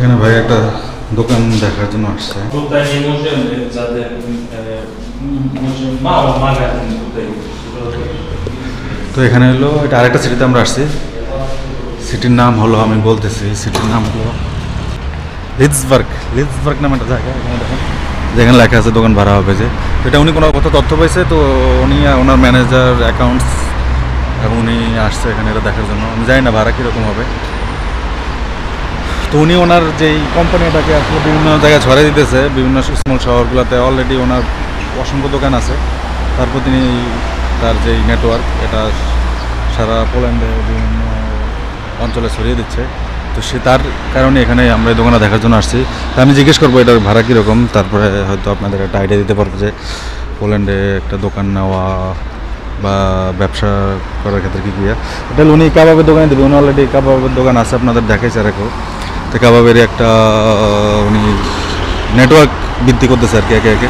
এখানে ভাই একটা দোকান দেখার জন্য আসছে। Tutaj nie możemy zatem możemy mało magazyn tutaj. তো এখানে হলো এটা আরেকটা সিটিতে আমরা আসছি। সিটির নাম হলো, আমি বলতেছি, সিটির নাম হলো লিডসবার্গ নামে একটা জায়গা। এখানে দেখেন যেখানে লেখা আছে দোকান ভাড়া হবে যে, তো এটা উনি কোনো কথা তথ্য পাইছে, তো উনি ওনার ম্যানেজার অ্যাকাউন্টস এবং উনি আসছে এখানে এটা দেখার জন্য। আমি জানি না ভাড়া কীরকম হবে। তো উনি ওনার যেই কোম্পানিটাকে আসলে বিভিন্ন জায়গায় ছড়িয়ে দিতেছে, বিভিন্ন স্মল শহরগুলোতে অলরেডি ওনার অসংখ্য দোকান আছে। তারপর তিনি তার যেই নেটওয়ার্ক এটা সারা পোল্যান্ডে বিভিন্ন অঞ্চলে ছড়িয়ে দিচ্ছে। তো সে তার কারণে এখানে আমরা এই দোকানটা দেখার জন্য আসছি। তা আমি জিজ্ঞেস করবো এটার ভাড়া কীরকম, তারপরে হয়তো আপনাদের একটা আইডিয়া দিতে পারবো যে পোল্যান্ডে একটা দোকান নেওয়া বা ব্যবসা করার ক্ষেত্রে কী কী। এটা উনি কাবাবের দোকানে দেবে, উনি অলরেডি কাবাবের দোকান আছে, আপনাদের দেখাইছে আর একটু। তো কাবাবের একটা উনি নেটওয়ার্ক বৃদ্ধি করতেছে আর কি একে একে।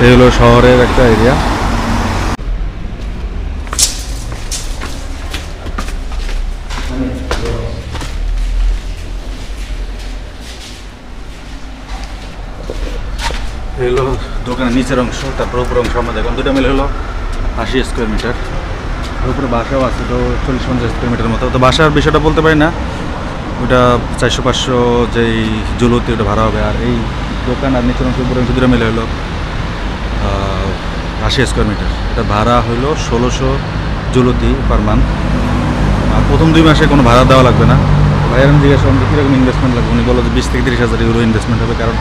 এই হলো শহরের একটা এরিয়া। এই হলো দোকানের নিচের অংশ, তারপর উপর অংশ আমরা দেখলাম। দুটো মিলে হলো 80 স্কোয়ার মিটার। আর উপরে বাসাও আছে তো 40-50 স্কোয়ার মিটার মতো। তো বাসার বিষয়টা বলতে পারি না, ওটা 400-500 যেই জুলতি ওটা ভাড়া হবে। আর এই দোকান আর নিচের অংশ উপর অংশ দুটো মিলে হলো 80 স্কোয়ার মিটার। এটা ভাড়া হলো 1600 জুলতি পার মান্থ। আর প্রথম 2 মাসে কোনো ভাড়া দেওয়া লাগবে না। ভাইয়ের আমি জিজ্ঞাসা করলাম কীরকম ইনভেস্টমেন্ট লাগবে, উনি বললো যে 20,000-30,000 ইউরো ইনভেস্টমেন্ট হবে। কারণ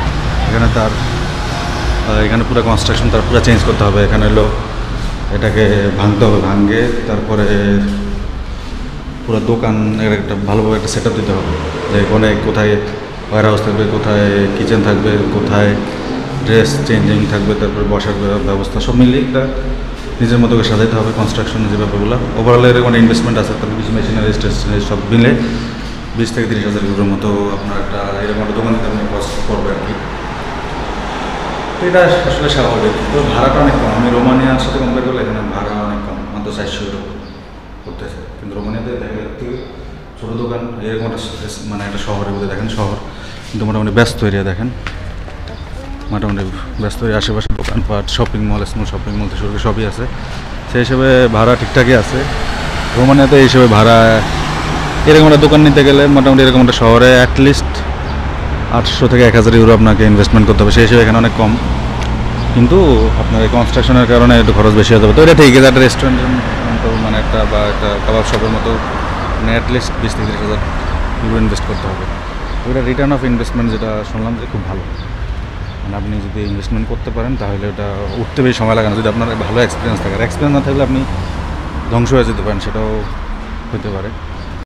এখানে পুরো কনস্ট্রাকশন তার পুরো চেঞ্জ করতে হবে। এখানে হলো এটাকে ভাঙতে হবে, ভাঙে তারপরে পুরো দোকান একটা ভালোভাবে একটা সেট আপ দিতে হবে, যে কোথায় ওয়্যার হাউস থাকবে, কোথায় কিচেন থাকবে, কোথায় ড্রেস চেঞ্জিং থাকবে, তারপরে বসার ব্যবস্থা সব মিলিয়ে একটা নিজের মতো করে সাজাইতে হবে কনস্ট্রাকশনের যে ব্যাপারগুলো। ওভারঅল এর কোনো ইনভেস্টমেন্ট আছে, তারপরে কিছু মেশিনারি স্টেশনারি সব মিলে 20,000-30,000 ইউরোর মতো আপনার একটা এরকম একটা দোকান দিতে আপনি কস্ট করবে আর কি। তো এটা আসলে স্বাভাবিক। তো ভাড়াটা অনেক কম। আমি রোমানিয়ার সাথে কম্পেয়ার করলে এখানে ভাড়া অনেক কম, মাত্র 400 ইউরো করতেছে। কিন্তু রোমানিয়াতে দেখা যাচ্ছে ছোটো দোকান এরকম একটা মানে একটা শহরের মধ্যে দেখেন, শহর কিন্তু মোটামুটি ব্যস্ত এরিয়া দেখেন, মোটামুটি ব্যস্ত এরিয়া, আশেপাশে দোকানপাট, shopping mall, small shopping mall থেকে শুরু করে সবই আছে। সেই হিসেবে ভাড়া ঠিকঠাকই আছে। রোমানিয়াতে এই হিসেবে ভাড়া এরকম একটা দোকান নিতে গেলে মোটামুটি এরকম একটা শহরে অ্যাটলিস্ট 800 থেকে 1000 ইউরো আপনাকে ইনভেস্টমেন্ট করতে হবে। সেই হিসেবে এখানে অনেক কম, কিন্তু আপনার এই কনস্ট্রাকশনের কারণে একটু খরচ বেশি হয়ে যাবে। তো এটা ঠিক আছে, একটা রেস্টুরেন্টের মতো মানে একটা বা একটা কাবাব শপের মতো মানে অ্যাটলিস্ট 20,000-30,000 ইউরো ইনভেস্ট করতে হবে। তো এটা রিটার্ন অফ ইনভেস্টমেন্ট যেটা শুনলাম যে খুব ভালো। মানে আপনি যদি ইনভেস্টমেন্ট করতে পারেন তাহলে ওটা উঠতে বেশি সময় লাগে না, যদি আপনার ভালো এক্সপিরিয়েন্স থাকে। আর এক্সপিরিয়েন্স না থাকলে আপনি ধ্বংস হয়ে যেতে পারেন, সেটাও হতে পারে।